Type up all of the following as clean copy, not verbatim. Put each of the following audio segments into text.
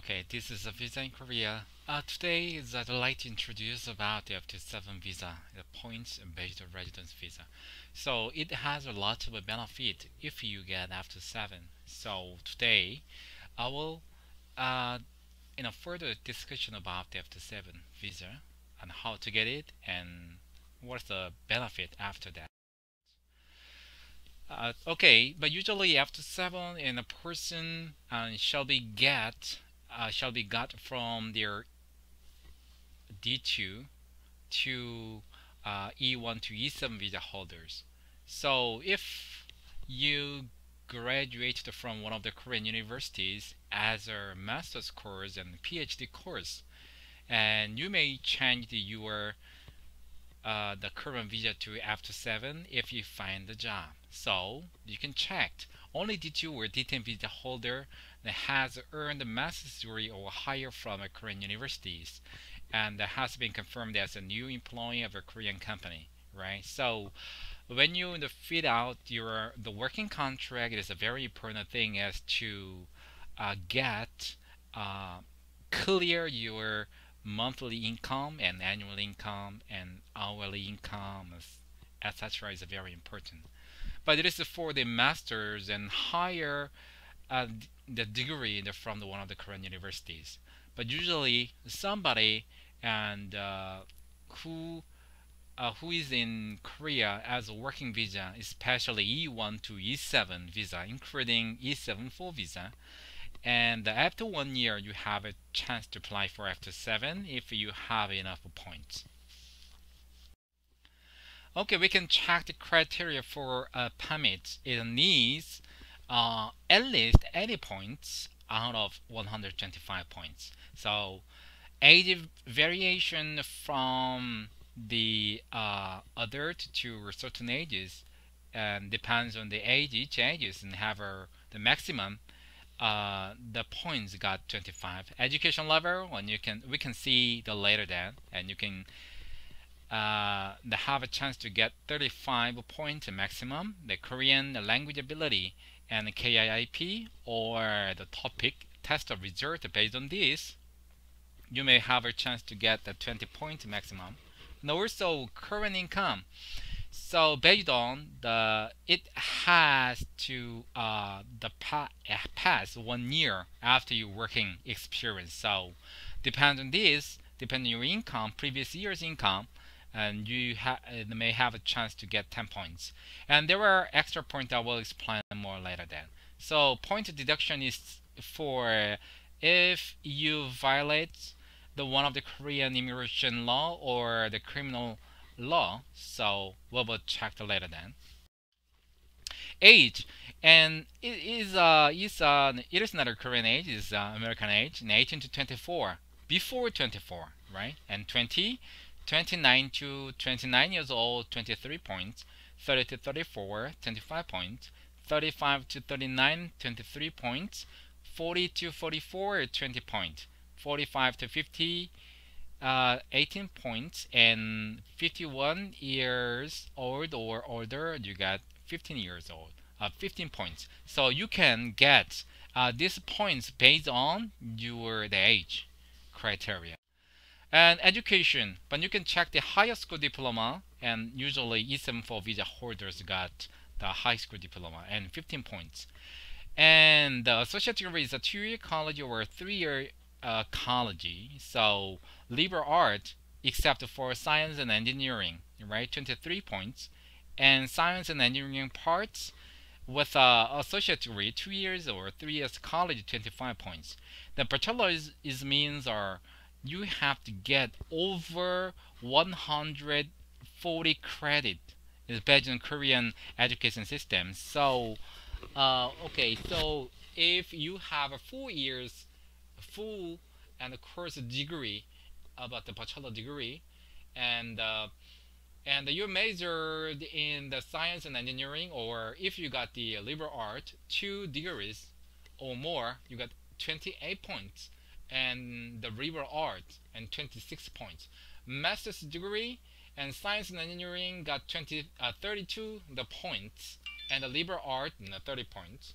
Okay, this is a visa in Korea. Today is I'd like to introduce about the F-7 visa, the points-based residence visa. So it has a lot of benefit if you get F-7. So today I will in a further discussion about the F-7 visa and how to get it and what's the benefit after that. Okay, but usually after 7 in a person shall be got from their D2 to E1 to E7 visa holders. So if you graduated from one of the Korean universities as a master's course and PhD course, and you may change your the current visa to after 7 if you find the job. So you can check only D2 or D10 visa holder that has earned a master's degree or higher from a Korean universities and that has been confirmed as a new employee of a Korean company, right? So when you fit out the working contract, it is a very important thing as to get clear your monthly income and annual income and hourly income, etc. is very important. But it is for the masters and higher the degree from one of the Korean universities. But usually somebody and who who is in Korea as a working visa, especially E1 to E7 visa, including E7 full visa. And after 1 year, you have a chance to apply for after 7 if you have enough points. Okay, we can check the criteria for a permit. It needs at least 80 points out of 125 points. So age variation from the adult to certain ages and depends on the age. Each ages and have the maximum the points got 25 education level and we can see the later that and you can have a chance to get 35 points maximum the Korean language ability and the KIIP or the topic test of result based on this you may have a chance to get the 20 points maximum and also current income. So based on it has to pass 1 year after your working experience. So depend on this, depending on your income, previous year's income, and you may have a chance to get 10 points. And there are extra points I will explain more later then. So point deduction is for if you violate the one of the Korean immigration law or the criminal law. So we will check the later then. Age and it is not a Korean age, it's American age, 18 to 24, before 24, right? And 29 to 29 years old, 23 points, 30 to 34, 25 points, 35 to 39, 23 points, 40 to 44, 20 points, 45 to 50, 18 points, and 51 years old or older, you got 15 years old, 15 points. So you can get these points based on the age criteria. And education, but you can check the higher school diploma, and usually E7 for visa holders got the high school diploma and 15 points. And the associate degree is a 2-year college or a 3-year college. So liberal art, except for science and engineering, right? 23 points. And science and engineering parts with associate degree, 2 years or 3 years college, 25 points. The bachelor means you have to get over 140 credit. It's based on Korean education system. So okay, so if you have a 4 years full and course degree about the bachelor degree and you majored in the science and engineering or if you got the liberal art 2 degrees or more you got 28 points and the liberal art and 26 points master's degree and science and engineering got 32 the points and the liberal art 30 points.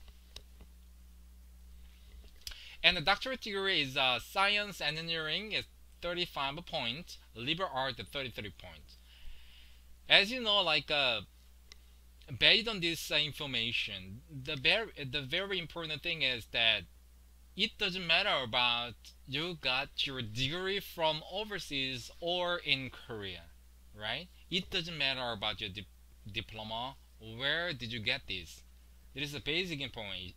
And the doctorate degree is science engineering is 35 points, liberal art 33 points. As you know, like based on this information, the very important thing is that it doesn't matter about you got your degree from overseas or in Korea, right? It doesn't matter about your diploma. Where did you get this? It is a basic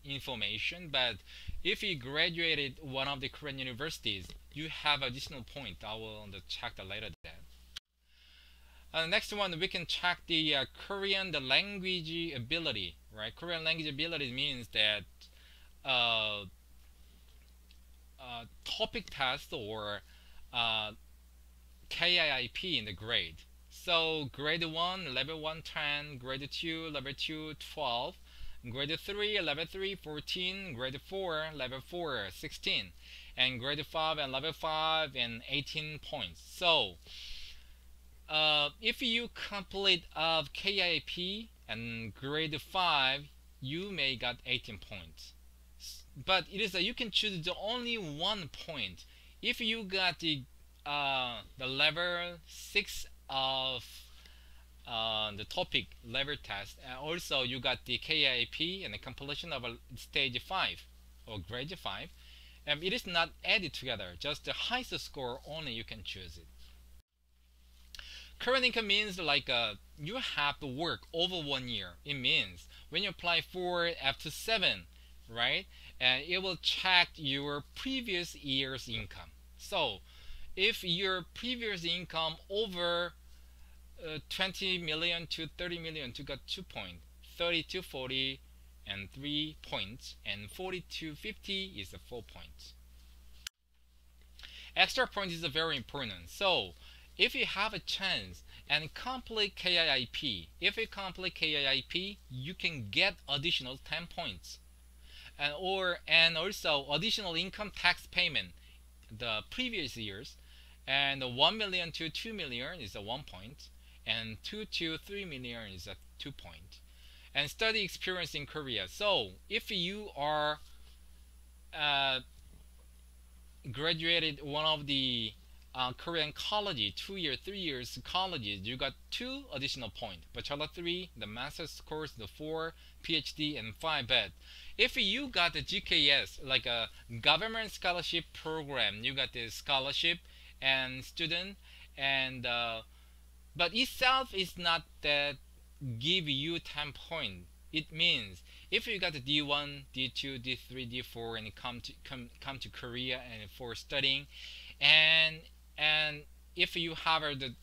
information, but if you graduated one of the Korean universities, you have additional point. I will check that later. Next one, we can check the Korean the language ability, right? Korean language ability means that uh, topic test or uh, KIIP in the grade. So grade 1, level 1, 10, grade 2, level 2, 12, grade 3, level 3, 14, grade 4, level 4, 16, and grade 5 and level 5 and 18 points. So if you complete of KIP and grade 5, you may get 18 points. But it is that you can choose the only 1 point. If you got the level 6 of the topic level test, and also you got the KIP and the completion of a stage 5 or grade 5, and it is not added together, just the highest score only you can choose it. Current income means like you have to work over 1 year. It means when you apply for F7, right, and it will check your previous year's income. So if your previous income over 20 million to 30 million, you got 2 points, 30 to 40 and 3 points, and 40 to 50 is 4 points. Extra points is very important. So if you have a chance and complete KIIP, if you complete KIIP, you can get additional 10 points. And also additional income tax payment the previous years, and 1 million to 2 million is a 1 point, and 2 to 3 million is a 2 point. And study experience in Korea. So if you are graduated one of the Korean college, 2 year, 3 years colleges, you got 2 additional points. Bachelor 3, the master's course, the 4, PhD, and 5. But if you got the GKS, like a government scholarship program, you got the scholarship and student, and but itself is not that give you 10 points. It means if you got the D1, D2, D3, D4, and come to Korea and for studying, and if you have the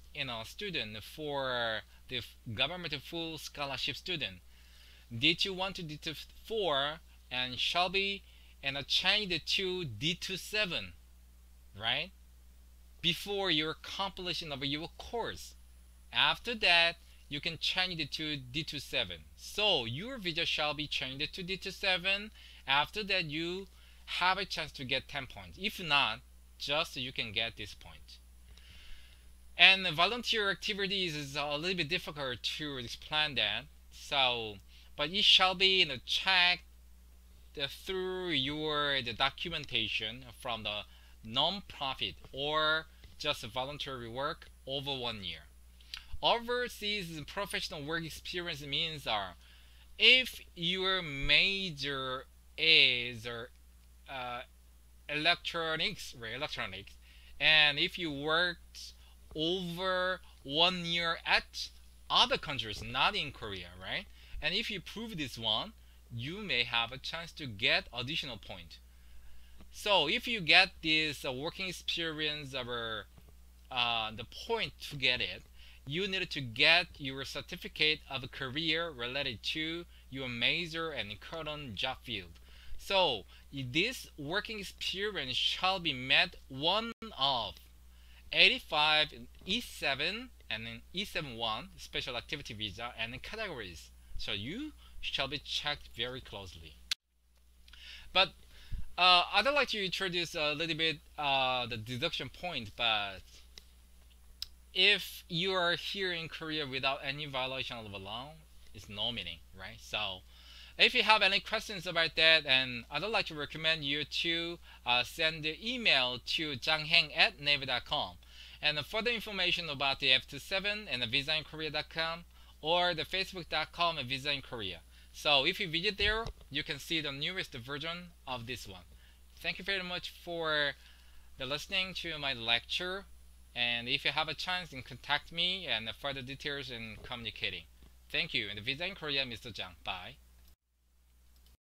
student for the government full scholarship student, D21 to D24 and shall be and change to D27, right? Before your completion of your course. After that, you can change it to D27. So your visa shall be changed to D27. After that, you have a chance to get 10 points. If not, just you can get this point. And volunteer activities is a little bit difficult to explain that. So, but it shall be checked through the documentation from the non-profit or just voluntary work over 1 year. Overseas professional work experience means if your major is electronics, and if you worked over 1 year at other countries, not in Korea, right? And if you prove this one, you may have a chance to get additional point. So if you get this working experience over the point to get it, you need to get your certificate of a career related to your major and current job field. So this working experience shall be met one of 85 E7 and then E7-1 special activity visa and categories. So you shall be checked very closely. But I'd like to introduce a little bit the deduction point, but if you are here in Korea without any violation of the law, it's no meaning, right? So If you have any questions about that, and I'd like to recommend you to send the email to jangheng@naver.com. And further information about the F27 and the VISAinKOREA.com or the Facebook.com and Visa in Korea. So if you visit there, you can see the newest version of this one. Thank you very much for the listening to my lecture. And if you have a chance, then contact me and further details and communicating. Thank you. And Visa in Korea, Mr. Jang. Bye.